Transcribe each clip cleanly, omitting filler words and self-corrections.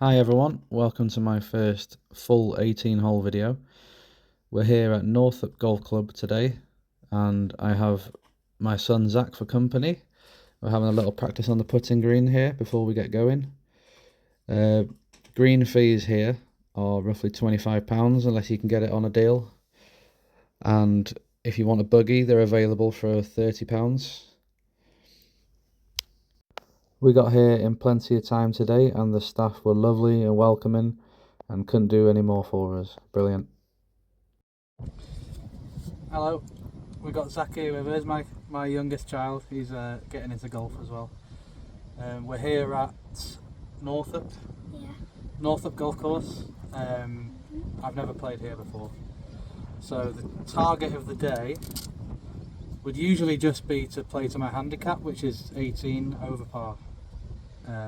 Hi everyone, welcome to my first full 18 hole video. We're here at Northup Golf Club today and I have my son Zach for company. We're having a little practice on the putting green here before we get going. Green fees here are roughly £25 unless you can get it on a deal, and if you want a buggy they're available for £30. We got here in plenty of time today and the staff were lovely and welcoming and couldn't do any more for us. Brilliant. Hello, we've got Zach here with us, my youngest child. He's getting into golf as well. We're here at Northup Golf Course. I've never played here before. So the target of the day would usually just be to play to my handicap, which is 18 over par,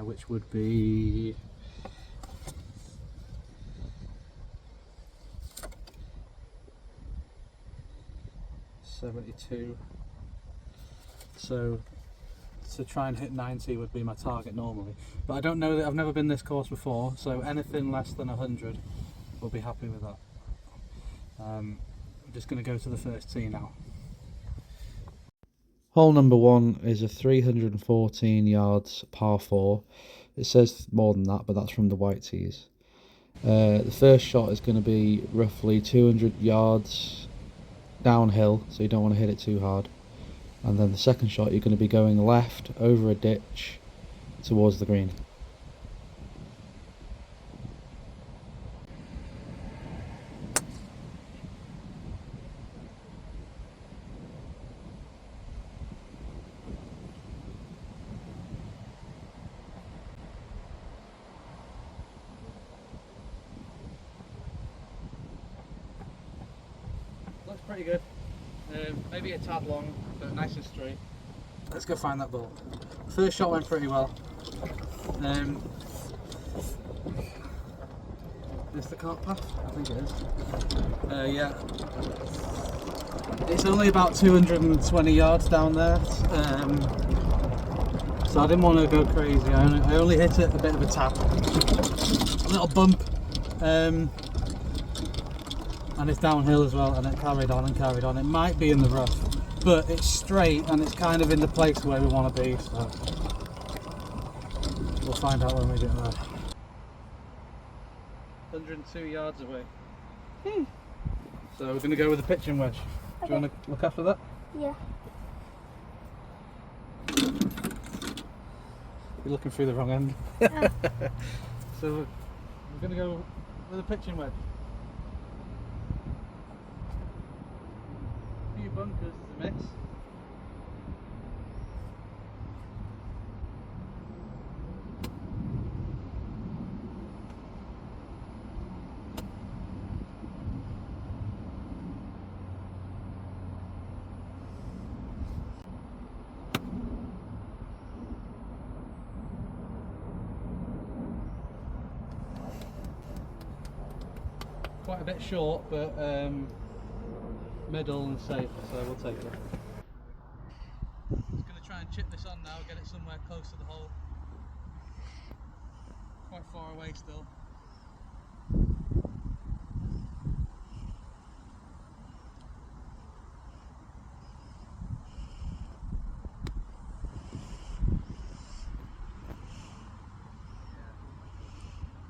which would be .72. So to try and hit 90 would be my target normally, but I don't know that I've never been this course before, so anything less than 100 we'll be happy with that. I'm just going to go to the first tee now. Hole number 1 is a 314 yards par 4. It says more than that, but that's from the white tees. The first shot is going to be roughly 200 yards downhill, so you don't want to hit it too hard. And then the second shot you're going to be going left over a ditch towards the green. Looks pretty good. Maybe a tad long, but nice and straight. Let's go find that ball. First shot went pretty well. Is the cart path? I think it is. Yeah. It's only about 220 yards down there, so I didn't want to go crazy. I only hit it a bit of a tap, a little bump, and it's downhill as well, and it carried on and carried on. It might be in the rough, but it's straight and it's kind of in the place where we want to be, so we'll find out when we get there. 102 yards away. So we're going to go with the pitching wedge. Do you want to look after that? Yeah. You're looking through the wrong end. So we're going to go with a pitching wedge. A few bunkers to miss. Quite a bit short, but middle and safe, so we'll take it. Just going to try and chip this on now, get it somewhere close to the hole. Quite far away still.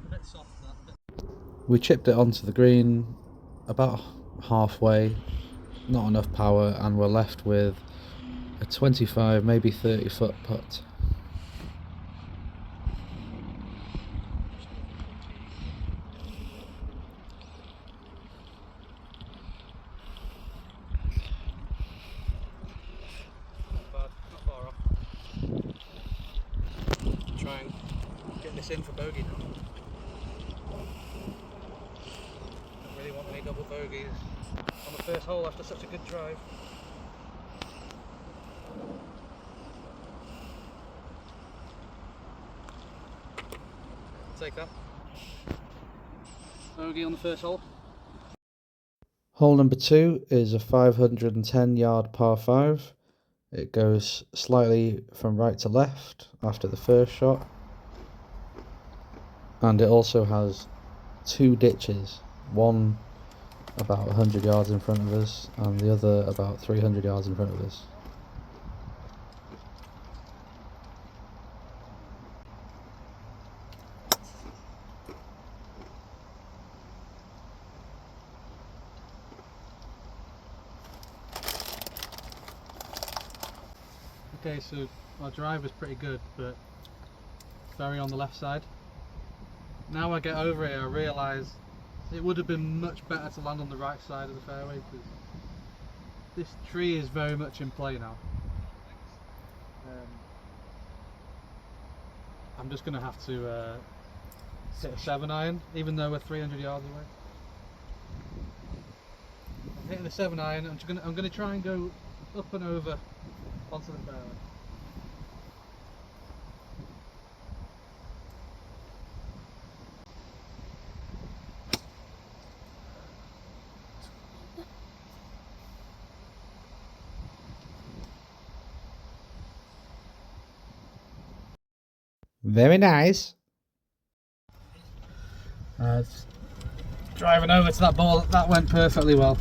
A bit soft that. We chipped it onto the green about halfway, not enough power, and we're left with a 25, maybe 30 foot putt. Not bad, not far off. Try and get this in for bogey now. Don't really want any double bogeys on the first hole after such a good drive. Take that. Bogey on the first hole. Hole number 2 is a 510 yard par 5. It goes slightly from right to left after the first shot, and it also has 2 ditches, one about 100 yards in front of us and the other about 300 yards in front of us. Okay, so our drive is pretty good, but very on the left side. Now I get over here, I realise it would have been much better to land on the right side of the fairway, because this tree is very much in play now. I'm just going to have to hit a 7-iron, even though we're 300 yards away. I'm hitting a 7-iron. I'm going to try and go up and over onto the fairway. Very nice. Driving over to that ball, that went perfectly well.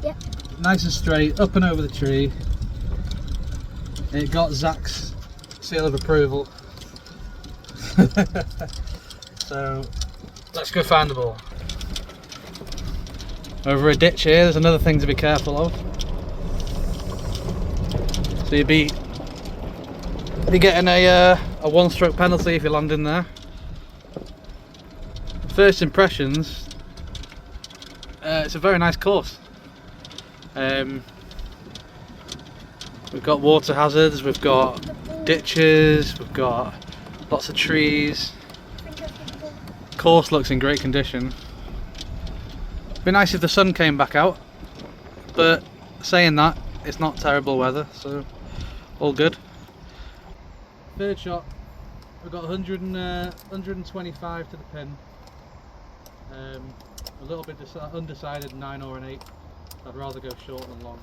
Yep. Nice and straight, up and over the tree. It got Zach's seal of approval. So let's go find the ball. Over a ditch here, there's another thing to be careful of. So you'd be getting a 1-stroke penalty if you land in there. First impressions, it's a very nice course. We've got water hazards, we've got ditches, we've got lots of trees. Course looks in great condition. It'd be nice if the sun came back out, but saying that, it's not terrible weather, so all good. Third shot, we've got 125 to the pin. A little bit undecided, 9 or an 8. I'd rather go short than long.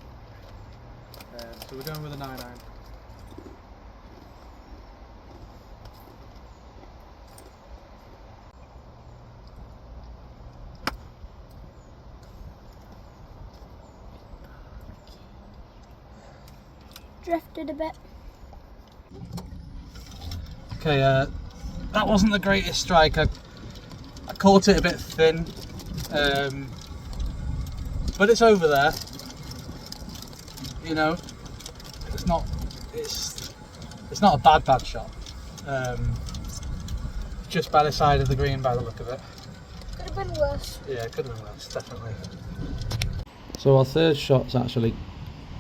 So we're going with a 9-iron. Drifted a bit. Okay, that wasn't the greatest strike. I caught it a bit thin, but it's over there. You know, it's not a bad shot. Just by the side of the green, by the look of it. Could have been worse. Yeah, it could have been worse, definitely. So our third shot's actually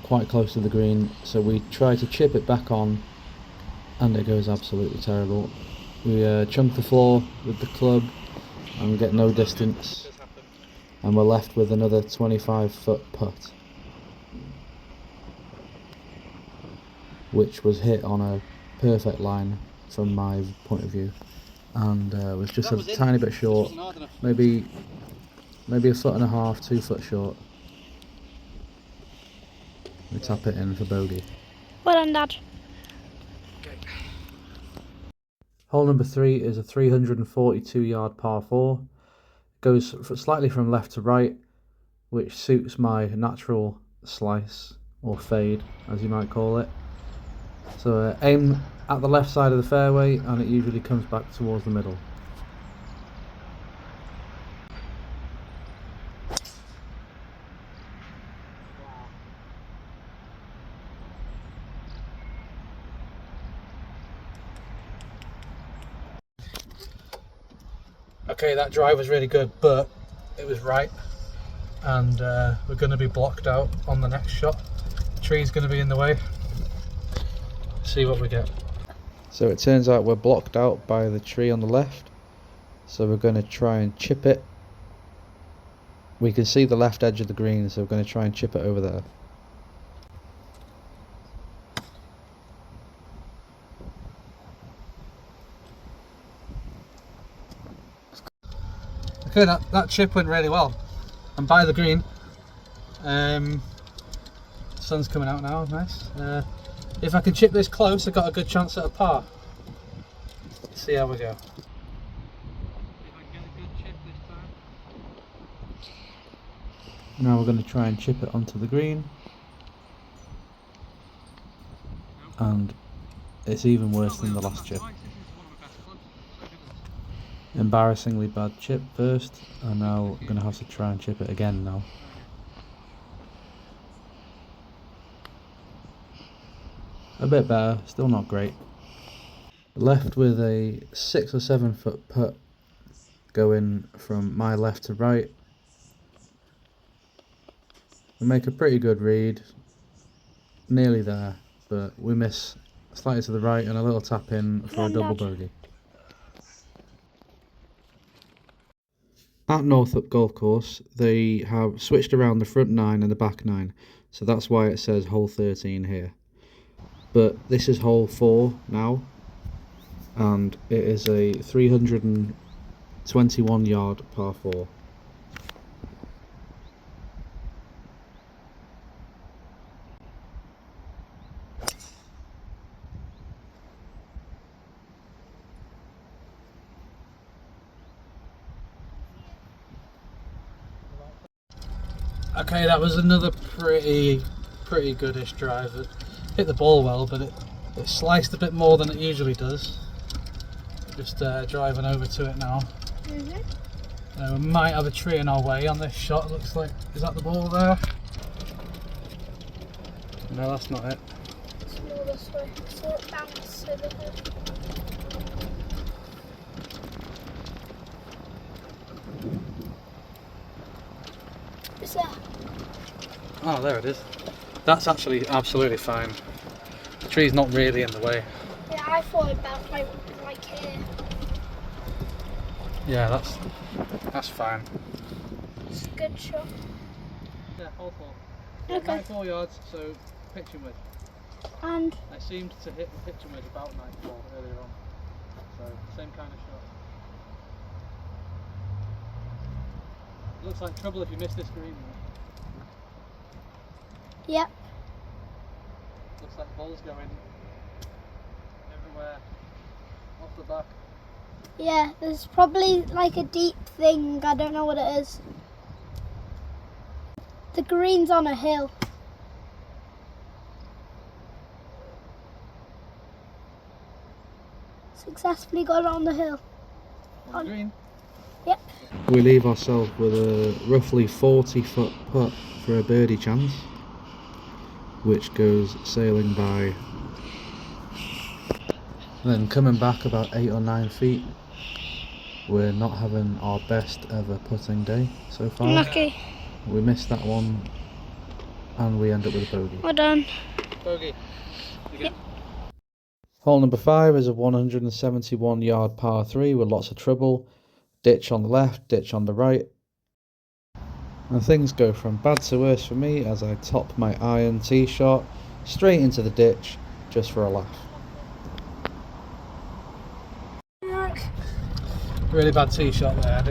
quite close to the green, so we try to chip it back on and it goes absolutely terrible. We chunk the floor with the club and we get no distance, and we're left with another 25-foot putt, which was hit on a perfect line from my point of view, and was just a tiny bit short, maybe a foot and a half, 2 foot short. We tap it in for bogey. Well done, Dad. Hole number 3 is a 342-yard par 4. Goes slightly from left to right, which suits my natural slice, or fade as you might call it. So aim at the left side of the fairway and it usually comes back towards the middle. Okay, that drive was really good, but it was right, and we're going to be blocked out on the next shot. The tree's going to be in the way. See what we get. So it turns out we're blocked out by the tree on the left, so we're going to try and chip it. We can see the left edge of the green, so we're going to try and chip it over there. Okay, that chip went really well. I'm by the green. Sun's coming out now, nice. If I can chip this close, I've got a good chance at a par. Let's see how we go. Now we're going to try and chip it onto the green. And it's even worse than the last chip. Embarrassingly bad chip first, and now I'm going to have to try and chip it again now. A bit better, still not great. Left with a 6 or 7 foot putt going from my left to right. We make a pretty good read, nearly there, but we miss slightly to the right and a little tap in for a double bogey. At Northup Golf Course, they have switched around the front 9 and the back 9, so that's why it says hole 13 here. But this is hole 4 now, and it is a 321 yard par 4. Okay, that was another pretty goodish drive. It hit the ball well, but it sliced a bit more than it usually does. Just driving over to it now. We might have a tree in our way on this shot. It looks like, is that the ball there? No, that's not it. It's more this way, so it bounces over here. Is there? Oh, there it is. That's actually absolutely fine. The tree's not really in the way. Yeah, I thought it bounced like here. Yeah, that's fine. It's a good shot. Yeah, hole 4. Okay. 94 yards, so pitching width. And I seemed to hit the pitching wedge about 94 earlier on, so same kind of shot. It looks like trouble if you miss this green though. yep. Looks like the ball's going everywhere off the back. Yeah, there's probably like a deep thing, I don't know what it is. The green's on a hill. Successfully got it on the hill. On the green. Yep. We leave ourselves with a roughly 40 foot putt for a birdie chance, which goes sailing by. Then coming back about 8 or 9 feet, we're not having our best ever putting day so far. Lucky. We missed that one and we end up with a bogey. Well done. Bogey. Yep. Hole number 5 is a 171 yard par 3 with lots of trouble. Ditch on the left, ditch on the right. And things go from bad to worse for me as I top my iron tee shot straight into the ditch just for a laugh. Really bad tee shot there.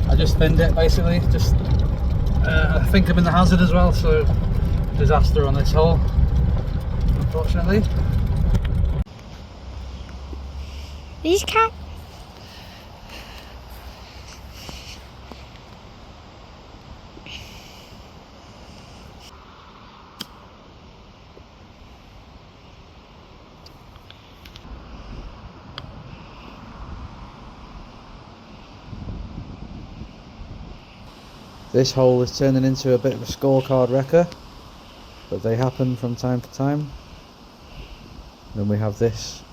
I just thinned it basically. Just I think I'm in the hazard as well, so disaster on this hole, unfortunately. These count? This hole is turning into a bit of a scorecard wrecker, but they happen from time to time. Then we have this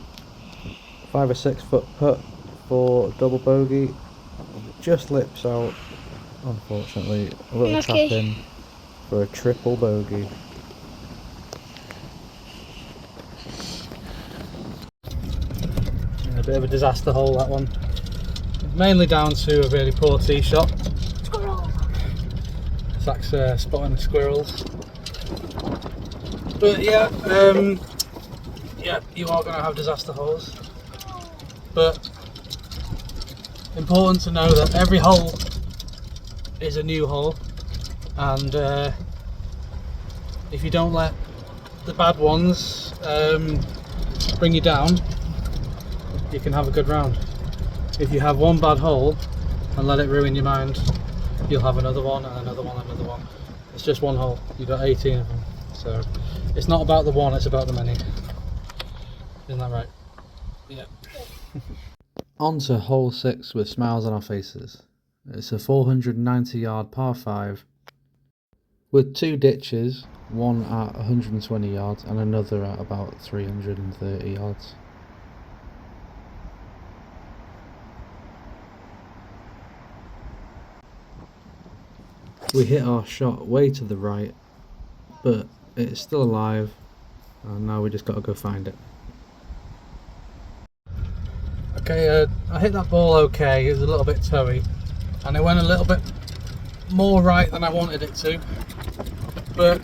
5 or 6 foot putt for double bogey. It just lips out, unfortunately. A little tap in for a triple bogey. A bit of a disaster hole, that one. Mainly down to a really poor tee shot. Squirrel. Zach's spotting the squirrels. But yeah, yeah, you are going to have disaster holes. But important to know that every hole is a new hole, and if you don't let the bad ones bring you down, you can have a good round. If you have one bad hole and let it ruin your mind, you'll have another one and another one and another one. It's just one hole. You've got 18 of them. So it's not about the one, it's about the many. Isn't that right? Yeah. On to hole 6 with smiles on our faces. It's a 490 yard par 5 with 2 ditches, one at 120 yards and another at about 330 yards. We hit our shot way to the right, but it's still alive, and now we just got to go find it. Okay, I hit that ball okay. It was a little bit toey, and it went a little bit more right than I wanted it to, but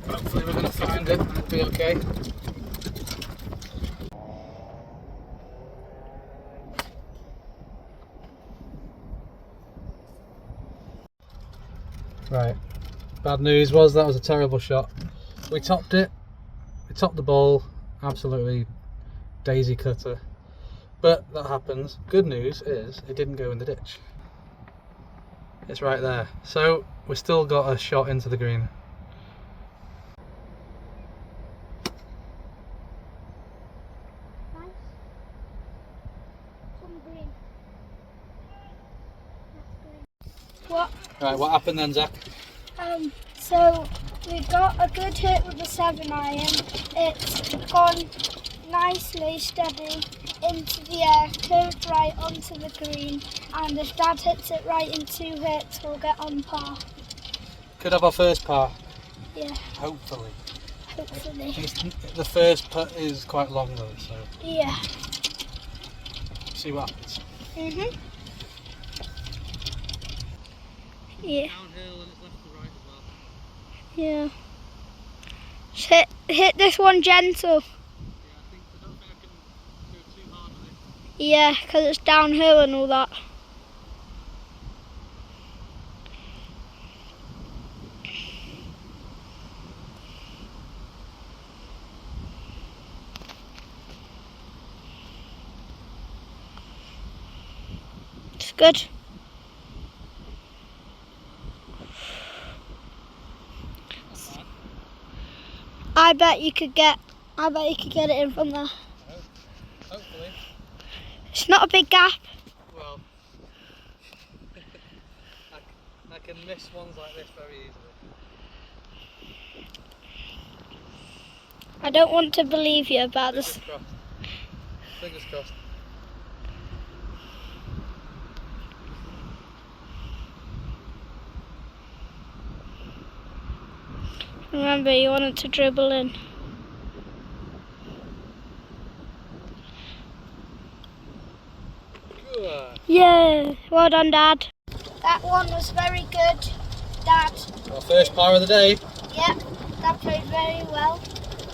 hopefully we're going to find it and it'll be okay. Right, bad news was that was a terrible shot. We topped it, we topped the ball, absolutely daisy cutter, but that happens. Good news is it didn't go in the ditch. It's right there, so we still got a shot into the green. Nice. Some green. That's green. What? Right, what happened then, Zach? So we got a good hit with the 7-iron. It's gone nicely steady into the air, curved right onto the green, and if Dad hits it right in 2 hits, we'll get on par. Could have our first par. Yeah, Hopefully. hopefully. The first putt is quite long though, so Yeah. see what happens. Mhm. Yeah. Downhill and it's left to right as well. Yeah. Just hit this one gentle. I don't think I can go too hard with it. Yeah, because it's downhill and all that. It's good. I bet you could get it in from there. Hopefully. It's not a big gap. Well, I can miss ones like this very easily. I don't want to believe you about this. Fingers crossed. Fingers crossed. Remember, you want it to dribble in. Good. Yeah, well done, Dad. That one was very good, Dad. Our first par of the day. Yeah, Dad played very well.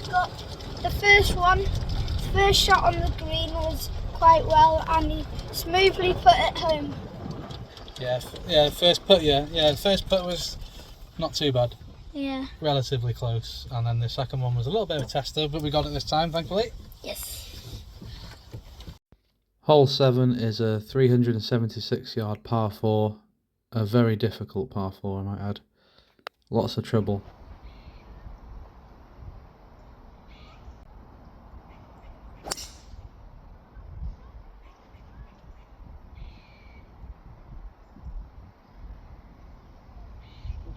Got the first shot on the green was quite well, and he smoothly put it home. Yeah, first putt, the first putt was not too bad. Yeah. Relatively close, and then the second one was a little bit of a tester, but we got it this time, thankfully. Yes. Hole 7 is a 376 yard par 4, a very difficult par 4 I might add. Lots of trouble.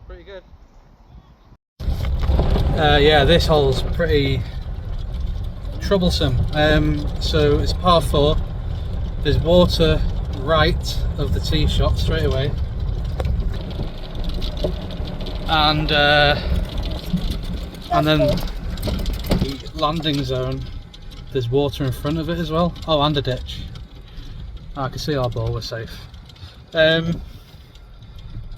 Pretty good. Yeah, this hole's pretty troublesome. So it's par 4. There's water right of the tee shot straight away, and then the landing zone. There's water in front of it as well. Oh, and a ditch. I can see our ball. We're safe. Yeah,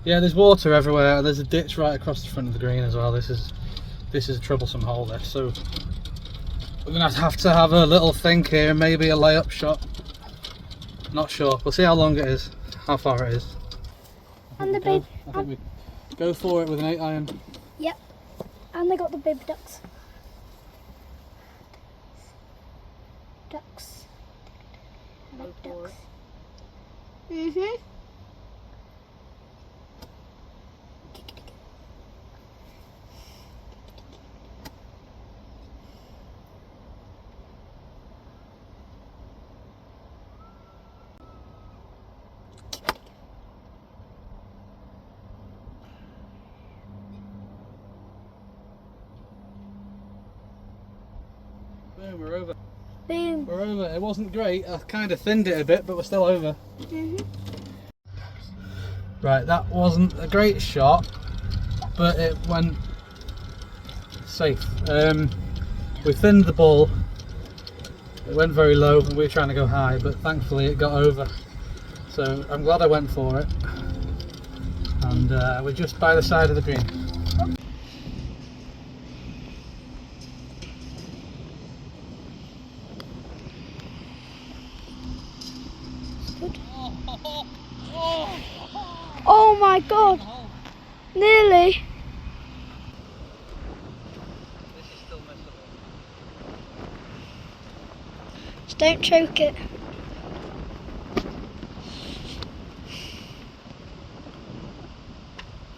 there's water everywhere. There's a ditch right across the front of the green as well. This is a troublesome hole, this. So we're gonna have to have a little think here, maybe a layup shot. Not sure. We'll see how long it is, how far it is. And the I bib. think we go for it with an 8-iron. Yep. And they got the bib ducks. Ducks. I like Go for ducks. Mhm. Boom, we're over. Boom. We're over. It wasn't great. I kind of thinned it a bit, but we're still over. Right, that wasn't a great shot, but it went safe. We thinned the ball. It went very low and we were trying to go high, but thankfully it got over. So I'm glad I went for it. And we're just by the side of the green. Oh my god! Nearly. This is still messable. Just don't choke it.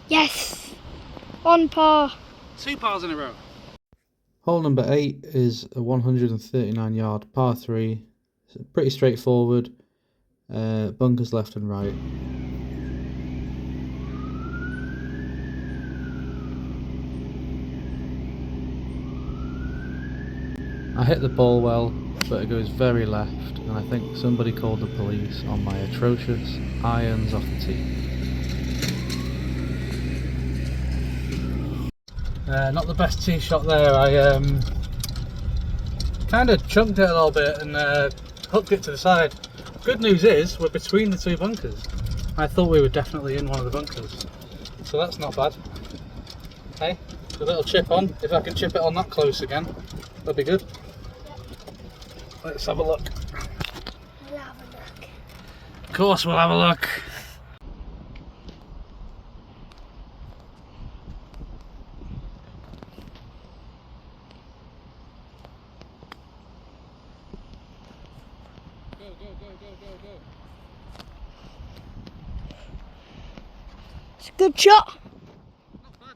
Yes! On par. 2 pars in a row. Hole number 8 is a 139 yard par 3. It's pretty straightforward. Bunkers left and right. I hit the ball well, but it goes very left, and I think somebody called the police on my atrocious irons off the tee. Not the best tee shot there. I kind of chunked it a little bit and hooked it to the side. Good news is we're between the 2 bunkers. I thought we were definitely in one of the bunkers, so that's not bad. Hey, a little chip on. If I can chip it on that close again, that'd be good. Let's have a look. We'll have a look. Of course we'll have a look. Go, go, go, go, go, go. It's a good shot. Not bad.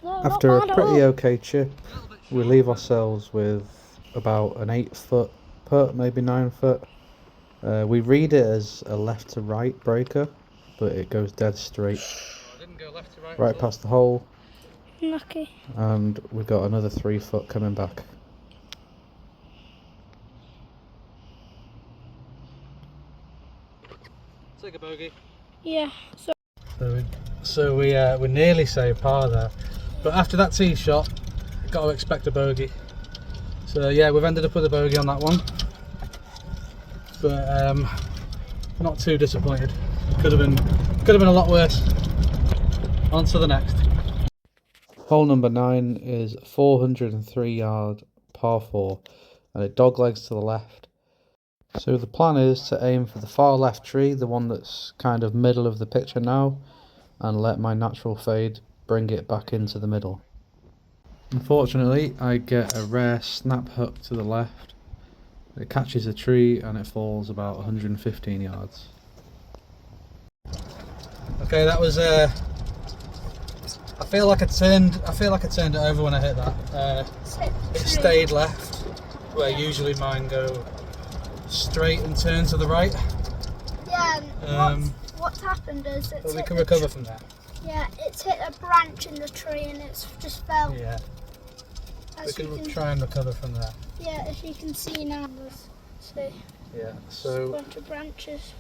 No, After not a bad at pretty all. okay chip, A little bit we short. leave ourselves with about an 8 foot putt, maybe 9 foot. We read it as a left to right breaker, but it goes dead straight I didn't go left to right. right past the hole, Lucky. and we've got another 3 foot coming back. Take a bogey. Yeah. So So we nearly saved par there, but after that tee shot, got to expect a bogey. So yeah, we've ended up with a bogey on that one, but not too disappointed. Could have been a lot worse. On to the next. Hole number 9 is a 403 yard par 4, and it doglegs to the left. So the plan is to aim for the far left tree, the one that's kind of middle of the picture now, and let my natural fade bring it back into the middle. Unfortunately, I get a rare snap hook to the left. It catches a tree and it falls about 115 yards. Okay, that was. I feel like I turned it over when I hit that. It stayed left, where usually mine go straight and turn to the right. yeah. And what's happened is it's But we hit can the recover from that. yeah, it's hit a branch in the tree and it's just fell. Yeah, we As you can can, try and recover from that. yeah, if you can see now, there's Yeah. a So bunch of branches.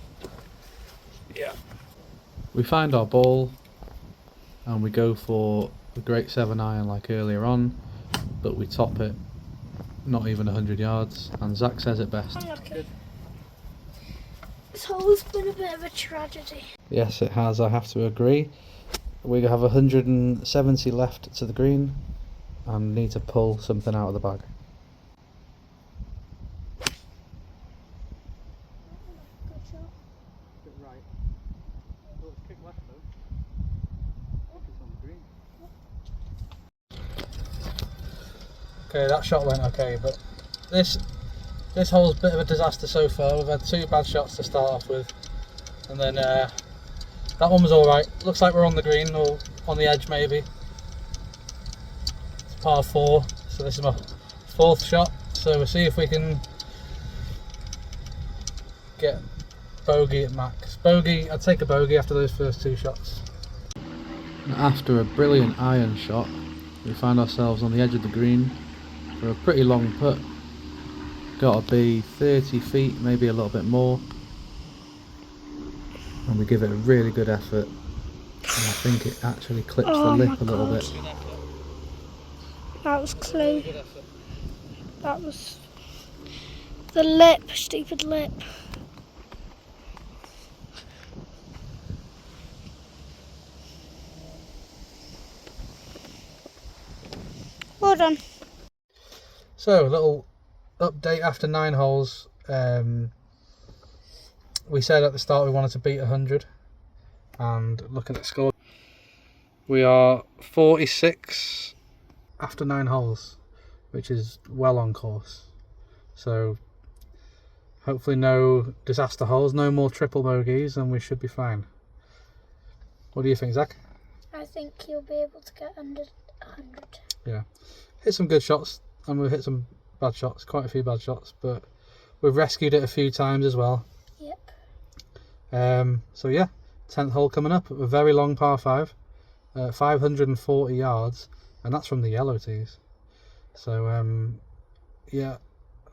yeah. We find our ball and we go for the great 7 iron like earlier on, but we top it not even 100 yards, and Zach says it best. Unlucky. Good. This hole's been a bit of a tragedy. Yes, it has, I have to agree. We have 170 left to the green and need to pull something out of the bag. Good shot. Bit right. Oh, it's kick left though. I think it's on the green. Okay, that shot went okay, but this hole's a bit of a disaster so far. We've had 2 bad shots to start off with, and then that one was alright. Looks like we're on the green or on the edge maybe. It's par 4, so this is my 4th shot. So we'll see if we can get bogey at max. Bogey, I'd take a bogey after those first 2 shots. After a brilliant iron shot, we find ourselves on the edge of the green for a pretty long putt. got to be 30 feet, maybe a little bit more. And we give it a really good effort. And I think it actually clips the lip a little bit. That was close. That was the lip, stupid lip. Well done. So, a little update after 9 holes. We said at the start we wanted to beat 100, and looking at the score, we are 46 after 9 holes, which is well on course. So hopefully no disaster holes, no more triple bogeys, and we should be fine. What do you think, Zach? I think you'll be able to get under 100. Yeah, hit some good shots, and we've hit some bad shots, quite a few bad shots, but we've rescued it a few times as well. Yep. So yeah, 10th hole coming up, a very long par 5, 540 yards, and that's from the yellow tees. So yeah,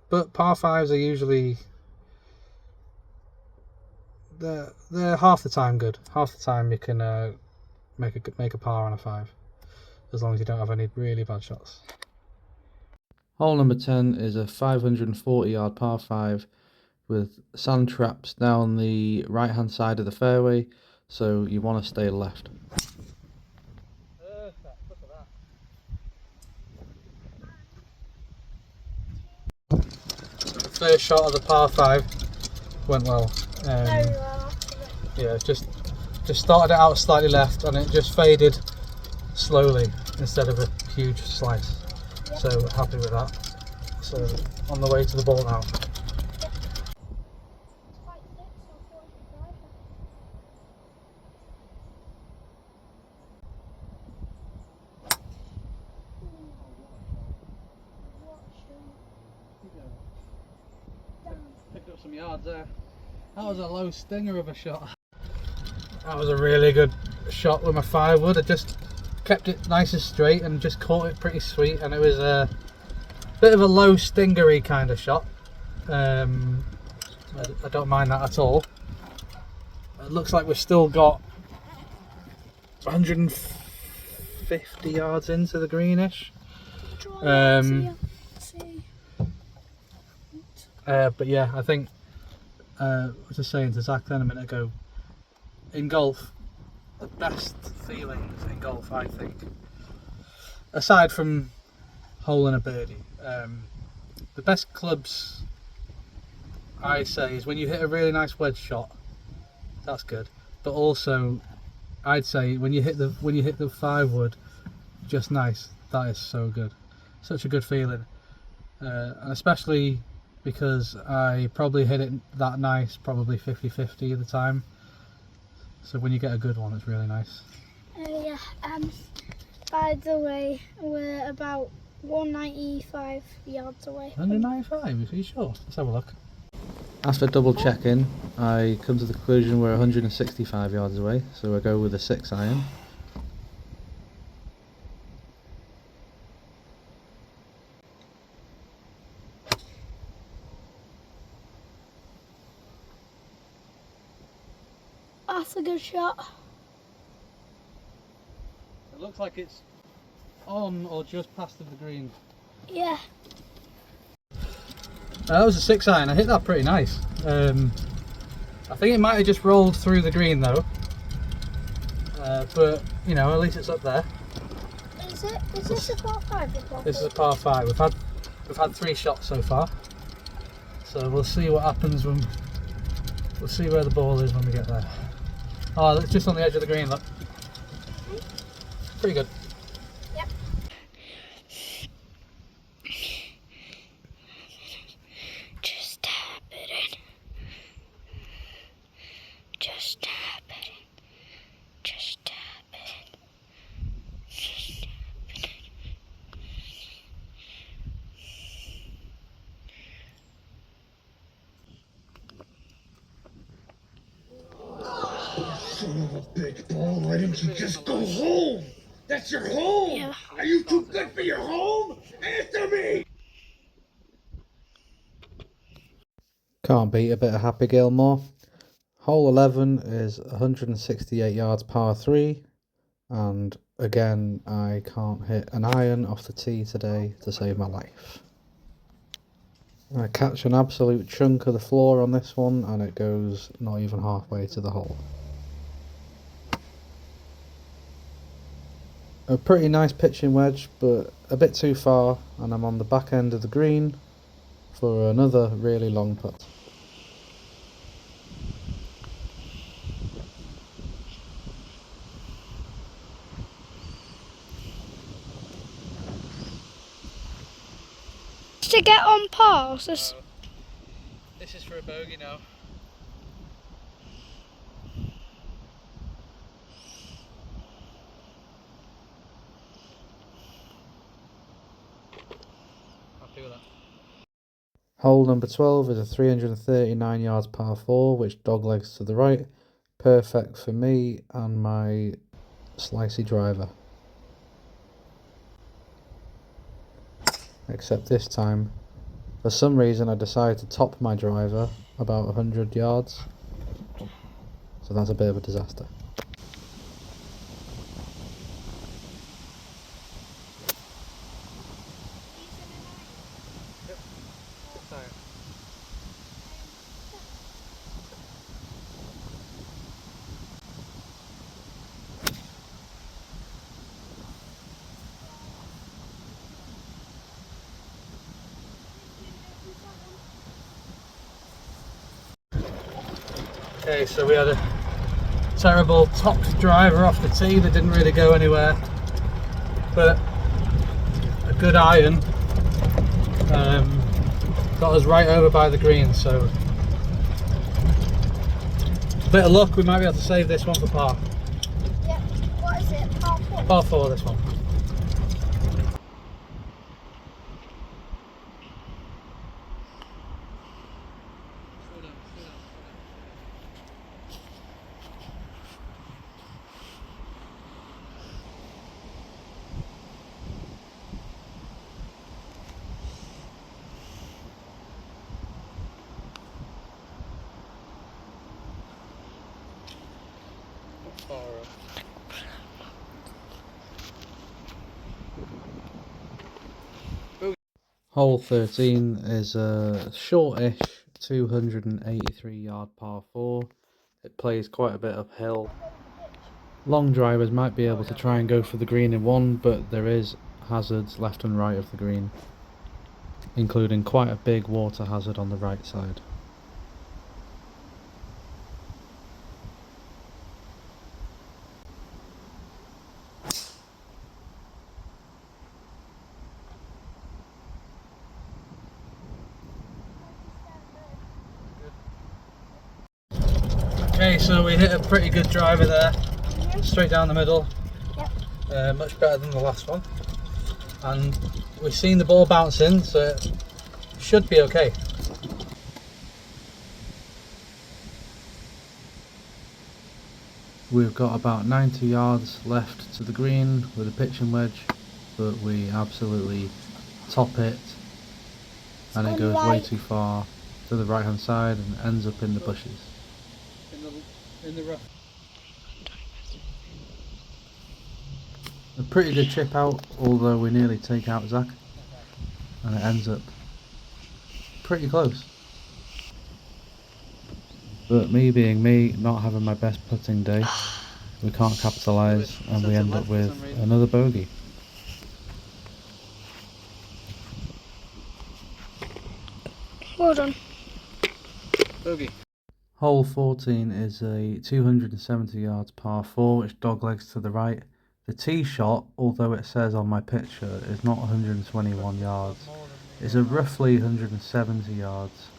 but par 5s are usually they're half the time good. Half the time you can make a par on a 5, as long as you don't have any really bad shots. Hole number 10 is a 540 yard par 5 with sand traps down the right hand side of the fairway, so you want to stay left. Perfect, look at that. First shot of the par 5 went well. Very well, actually. Yeah, just started it out slightly left, and it just faded slowly instead of a huge slice. Yep. So happy with that. So on the way to the ball now. Picked up some yards there. That was a low stinger of a shot. That was a really good shot with my 5 wood. I just kept it nice and straight and just caught it pretty sweet, and it was a bit of a low stingery kind of shot. I don't mind that at all. It looks like we've still got 150 yards into the greenish. But yeah, I think I was just saying to Zach then a minute ago, in golf, the best feelings in golf, I think, aside from holing a birdie, the best clubs, I say, is when you hit a really nice wedge shot. That's good, but also I'd say when you hit the 5 wood just nice, that is so good, such a good feeling, and especially because I probably hit it that nice, probably 50-50 at the time. So when you get a good one, it's really nice. Yeah. By the way, we're about 195 yards away. 195? Are you sure? Let's have a look. After double checking, I come to the conclusion we're 165 yards away, so I go with a 6 iron. That's a good shot. It looks like it's on or just past the green. Yeah. That was a 6 iron. I hit that pretty nice. I think it might have just rolled through the green though. But you know, at least it's up there. Is this a par 5 or par 4? This is a par 5. We've had 3 shots so far. So we'll see what happens when we'll see where the ball is when we get there. Oh, it's just on the edge of the green, look. Pretty good. Yep. Just tap it in. Just tap it in. Just tap it in. Just tap it in. Son of a bitch, Paul, why didn't you just go home? That's your home! Yeah. Are you too good for your home? Answer me! Can't beat a bit of Happy Gilmore. Hole 11 is 168 yards par 3, and again I can't hit an iron off the tee today to save my life. I catch an absolute chunk of the floor on this one and it goes not even halfway to the hole. A pretty nice pitching wedge, but a bit too far, and I'm on the back end of the green for another really long putt. To get on par. So This is for a bogey now. Happy with that. Hole number 12 is a 339 yards par 4, which doglegs to the right. Perfect for me and my slicey driver. Except this time, for some reason I decided to top my driver about 100 yards. So that's a bit of a disaster. Okay, so we had a terrible topped driver off the tee that didn't really go anywhere, but a good iron got us right over by the green, so a bit of luck, we might be able to save this one for par. yeah, what is it? Par 4? Par 4 this one. Hole 13 is a shortish 283 yard par 4. It plays quite a bit uphill. Long drivers might be able to try and go for the green in one, but there is hazards left and right of the green, including quite a big water hazard on the right side. Okay, so we hit a pretty good driver there, straight down the middle. Yep. Much better than the last one, and we've seen the ball bouncing, so it should be okay. We've got about 90 yards left to the green with a pitching wedge, but we absolutely top it and it goes way too far to the right hand side and ends up in the bushes. In the rough. A pretty good chip out, although we nearly take out Zach, and it ends up pretty close. But me being me, not having my best putting day, we can't capitalise and we end up with another bogey. Well done. Bogey. Hole 14 is a 270 yards par 4, which doglegs to the right. The tee shot, although it says on my picture, is not 121 yards. It's a roughly 170 yards.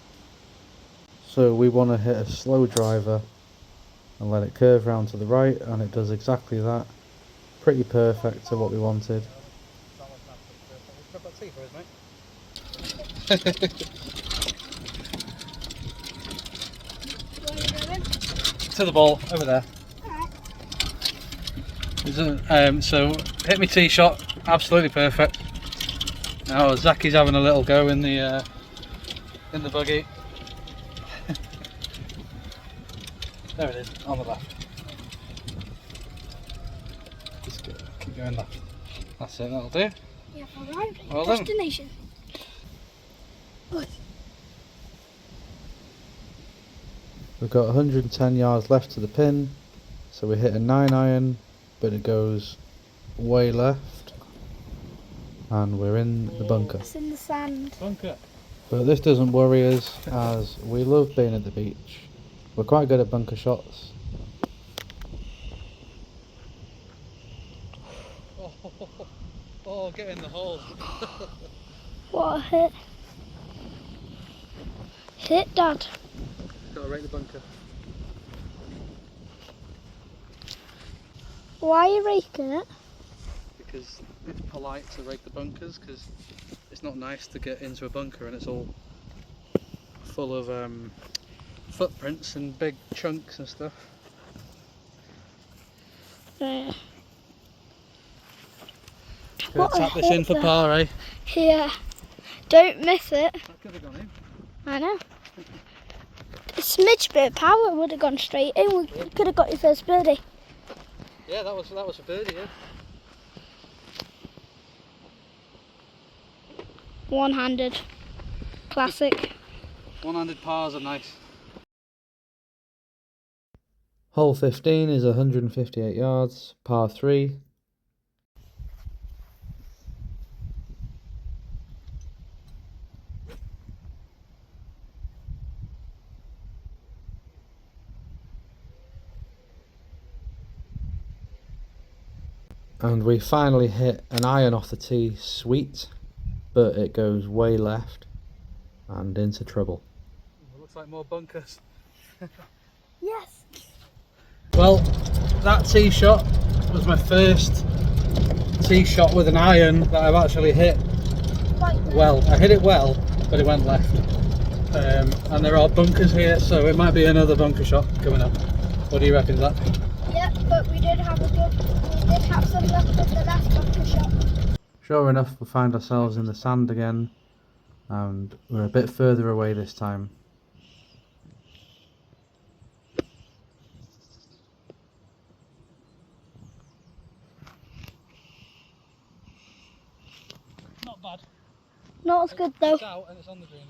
So we want to hit a slow driver and let it curve round to the right, and it does exactly that. Pretty perfect to what we wanted. To the ball over there. So hit me tee shot, absolutely perfect. Now Zacky's having a little go in the buggy. There it is, on the left. Just keep going left. That's it, that'll do. Yeah, arrived. Well done. Destination. We've got 110 yards left to the pin, so we hit a 9-iron, but it goes way left, and we're in the bunker. It's in the sand. Bunker. But this doesn't worry us, as we love being at the beach. We're quite good at bunker shots. Oh, get in the hole. What a hit. Hit, Dad. Gotta rate the bunker. Why are you raking it? Because it's polite to rake the bunkers, because it's not nice to get into a bunker and it's all full of footprints and big chunks and stuff. Yeah. Gonna What a tap this in hit for there. par, eh? Yeah. Don't miss it. That could have gone in. I know. A smidge bit of power would have gone straight in. We could have got your first birdie. Yeah, that was a birdie, yeah. One-handed. Classic. One-handed pars are nice. Hole 15 is 158 yards, par 3. And we finally hit an iron off the tee, sweet, but it goes way left and into trouble. It looks like more bunkers. Yes. Well, that tee shot was my first tee shot with an iron that I've actually hit well. I hit it well, but it went left. And there are bunkers here, so it might be another bunker shot coming up. What do you reckon, Zach? Yeah, but we did have some luck with the last bunker shot. Sure enough, we find ourselves in the sand again, and we're a bit further away this time. Not bad. Not as good though. It's out and it's on the green.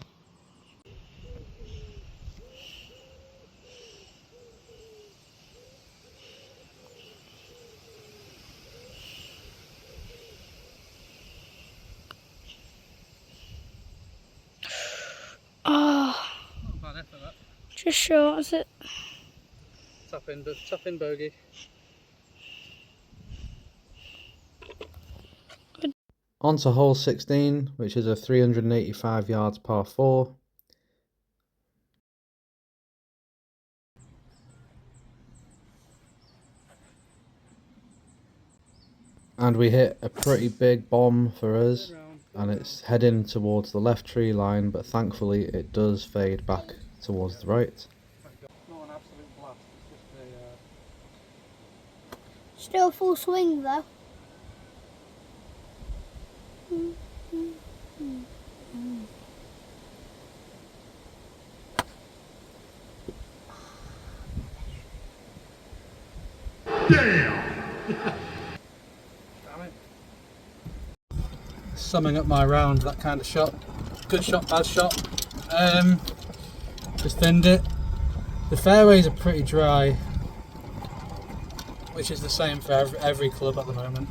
Oh, Not bad effort, that. just short, is it? Tap in bogey. On to hole 16, which is a 385 yards par 4. And we hit a pretty big bomb for us, and it's heading towards the left tree line, but thankfully it does fade back towards the right. Not an absolute blast, it's just Still full swing though. summing up my round, that kind of shot. Good shot, bad shot. Just thinned it. The fairways are pretty dry, which is the same for every club at the moment.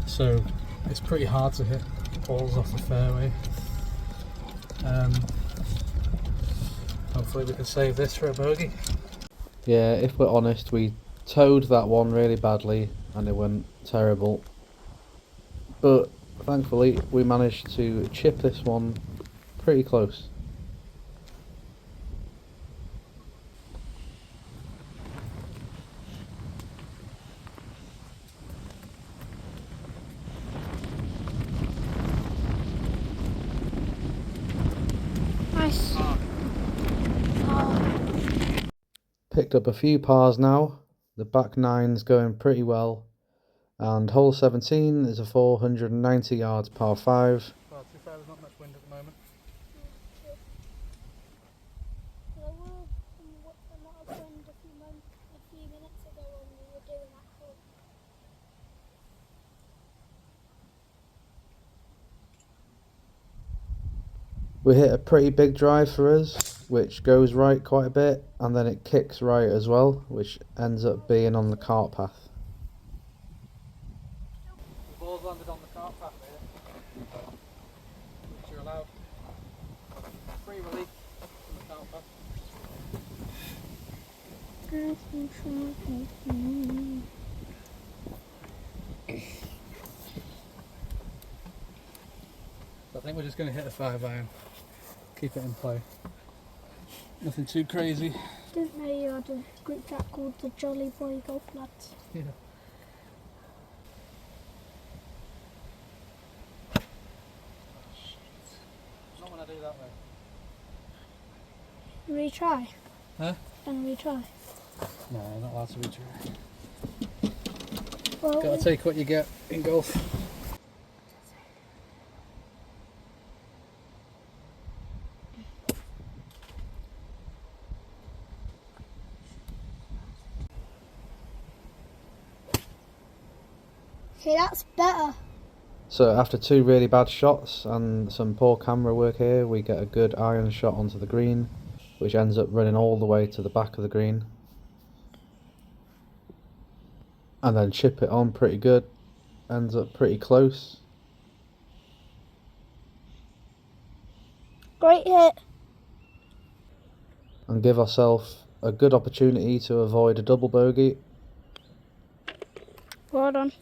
So it's pretty hard to hit balls off the fairway. Hopefully we can save this for a bogey. Yeah, if we're honest, we towed that one really badly and it went terrible. But thankfully we managed to chip this one pretty close. Nice. Picked up a few pars now. The back nine's going pretty well. And hole 17 is a 490 yards par 5. Well, to be fair, there's not much wind at the moment. not a friend a few minutes ago when we were doing that hunt. We hit a pretty big drive for us, which goes right quite a bit, and then it kicks right as well, which ends up being on the cart path. The ball's landed on the cart path here, which you're allowed free release from the cart path. So I think we're just going to hit a 5-iron, keep it in play. Nothing too crazy. Didn't know you had a group chat called the Jolly Boy Golf Lads. Yeah. Not when I do that way. Retry. Huh? And retry. No, not allowed to retry. Well, Gotta take what you get in golf. okay, that's better. So after 2 really bad shots and some poor camera work here, we get a good iron shot onto the green, which ends up running all the way to the back of the green. And then chip it on pretty good, ends up pretty close. Great hit. And give ourselves a good opportunity to avoid a double bogey. Well done.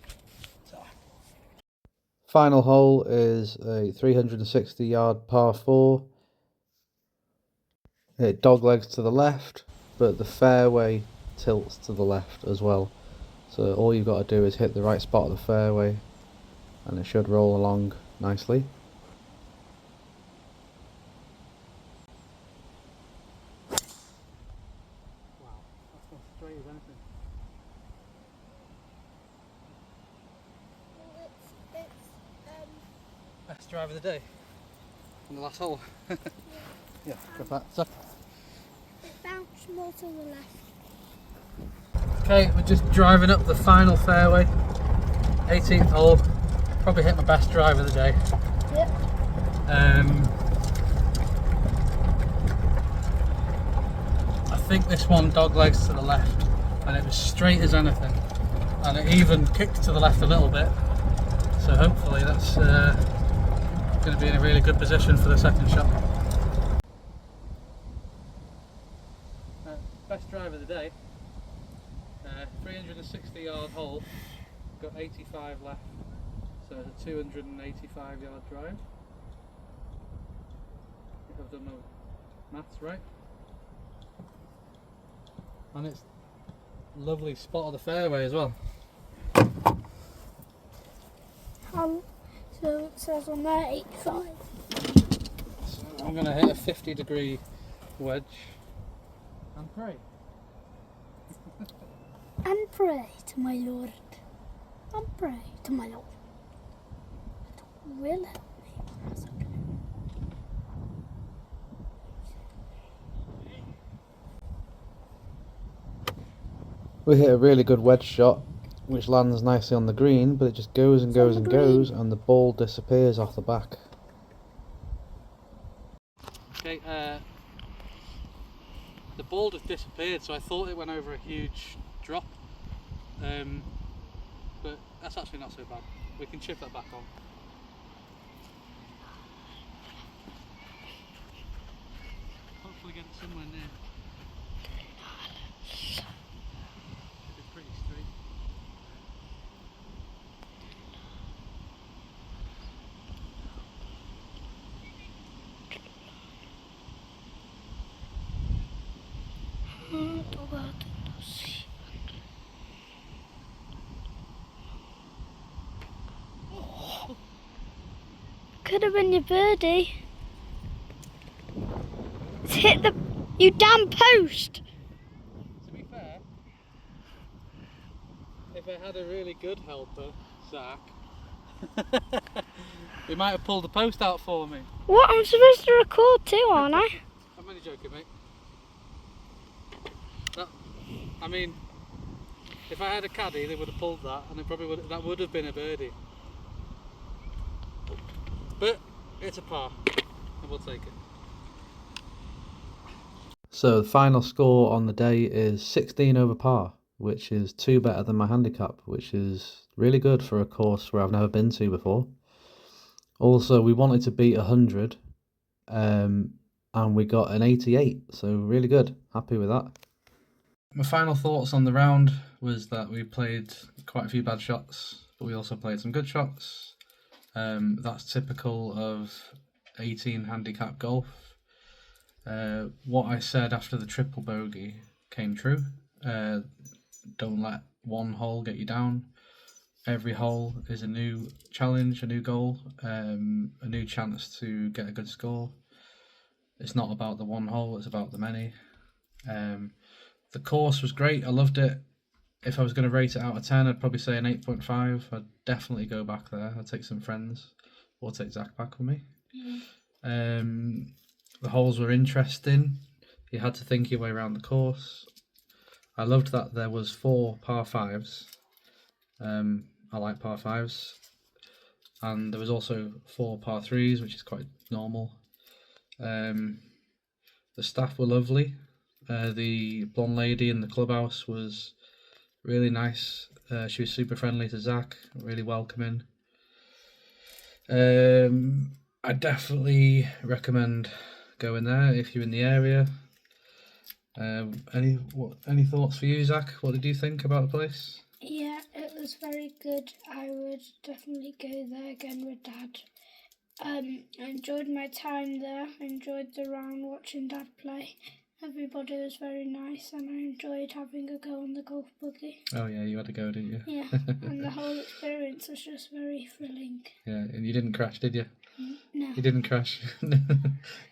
Final hole is a 360 yard par 4. It doglegs to the left, but the fairway tilts to the left as well. So all you've got to do is hit the right spot of the fairway and it should roll along nicely. Wow, that's gone straight as anything. Best drive of the day. On the last hole. Yeah, good that. So, It bounced more to the left. okay, we're just driving up the final fairway. 18th hole. Probably hit my best drive of the day. Yep. I think this one doglegs to the left, and it was straight as anything, and it even kicked to the left a little bit. So hopefully that's going to be in a really good position for the second shot. Best drive of the day. 360 yard hole. Got 85 left, so it's a 285 yard drive. If I've done my maths right. And it's a lovely spot of the fairway as well. So it says on there 85. So I'm going to hit a 50-degree wedge and pray. And pray to my Lord. And pray to my Lord. It will help me. We hit a really good wedge shot, which lands nicely on the green, but it just goes and goes and goes, and the ball disappears off the back. Okay, the ball just disappeared, so I thought it went over a huge drop, but that's actually not so bad. We can chip that back on. Hopefully get it somewhere near. It's pretty straight. Could have been your birdie. It's hit the you damn post. To be fair, if I had a really good helper, Zach, he might have pulled the post out for me. What? I'm supposed to record too, aren't I? I'm only joking, mate. I mean, if I had a caddy, they would have pulled that, and that would have been a birdie. But it's a par, and we'll take it. So the final score on the day is 16 over par, which is 2 better than my handicap, which is really good for a course where I've never been to before. Also, we wanted to beat 100, and we got an 88, so really good. Happy with that. My final thoughts on the round was that we played quite a few bad shots, but we also played some good shots. That's typical of 18 handicap golf. What I said after the triple bogey came true. Don't let one hole get you down. Every hole is a new challenge, a new goal, a new chance to get a good score. It's not about the one hole, it's about the many. The course was great, I loved it. If I was going to rate it out of 10, I'd probably say an 8.5. I'd definitely go back there. I'd take some friends, or take Zach back with me. The holes were interesting. You had to think your way around the course. I loved that there was 4 par 5s. I like par 5s. And there was also 4 par 3s, which is quite normal. The staff were lovely. The blonde lady in the clubhouse was really nice. She was super friendly to Zach, really welcoming. I definitely recommend going there if you're in the area. Any thoughts for you, Zach? What did you think about the place? Yeah, it was very good. I would definitely go there again with Dad. I enjoyed my time there. I enjoyed the round watching Dad play. Everybody was very nice, and I enjoyed having a go on the golf buggy. Oh yeah, you had a go, didn't you? Yeah, and the whole experience was just very thrilling. Yeah, and you didn't crash, did you? No. You didn't crash.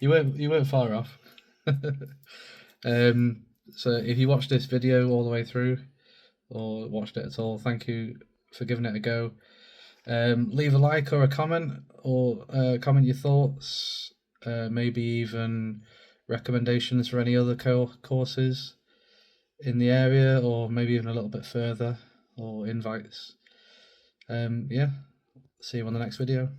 You weren't far off. So if you watched this video all the way through, or watched it at all, thank you for giving it a go. Leave a like or a comment, or comment your thoughts, maybe even recommendations for any other courses in the area, or maybe even a little bit further, or invites. Yeah, see you on the next video.